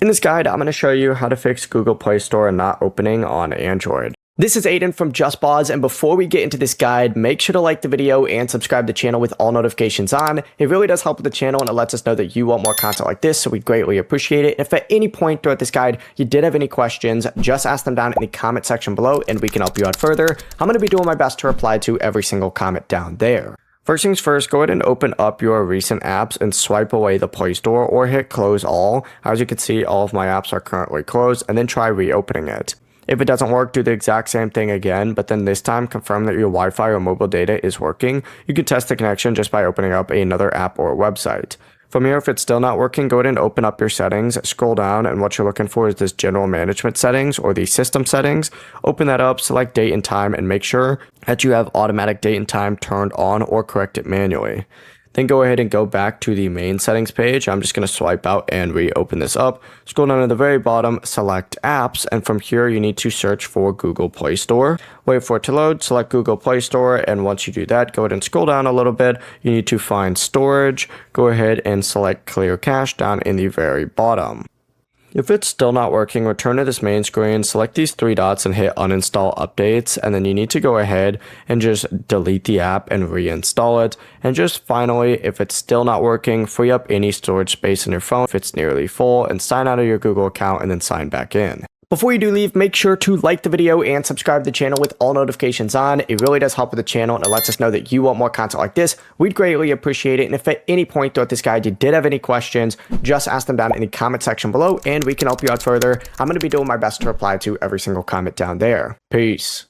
In this guide, I'm going to show you how to fix Google Play Store not opening on Android. This is Aiden from JustPause, and before we get into this guide, make sure to like the video and subscribe to the channel with all notifications on. It really does help with the channel, and it lets us know that you want more content like this, so we greatly appreciate it. If at any point throughout this guide you did have any questions, just ask them down in the comment section below, and we can help you out further. I'm going to be doing my best to reply to every single comment down there. First things first, go ahead and open up your recent apps and swipe away the Play Store or hit close all. As you can see, all of my apps are currently closed, and then try reopening it. If it doesn't work, do the exact same thing again, but then this time confirm that your Wi-Fi or mobile data is working. You can test the connection just by opening up another app or website. From here, if it's still not working, go ahead and open up your settings, scroll down, and what you're looking for is this general management settings or the system settings. Open that up, select date and time, and make sure that you have automatic date and time turned on or correct it manually. Then go ahead and go back to the main settings page. I'm just going to swipe out and reopen this up. Scroll down to the very bottom, select apps, and from here you need to search for Google Play Store. Wait for it to load, select Google Play Store, and once you do that, go ahead and scroll down a little bit. You need to find storage. Go ahead and select clear cache down in the very bottom. If it's still not working, return to this main screen, select these three dots and hit uninstall updates, and then you need to go ahead and just delete the app and reinstall it. And just finally, if it's still not working, free up any storage space in your phone if it's nearly full, and sign out of your Google account and then sign back in. Before you do leave, make sure to like the video and subscribe to the channel with all notifications on. It really does help with the channel, and it lets us know that you want more content like this. We'd greatly appreciate it. And if at any point throughout this guide you did have any questions, just ask them down in the comment section below, and we can help you out further. I'm going to be doing my best to reply to every single comment down there. Peace.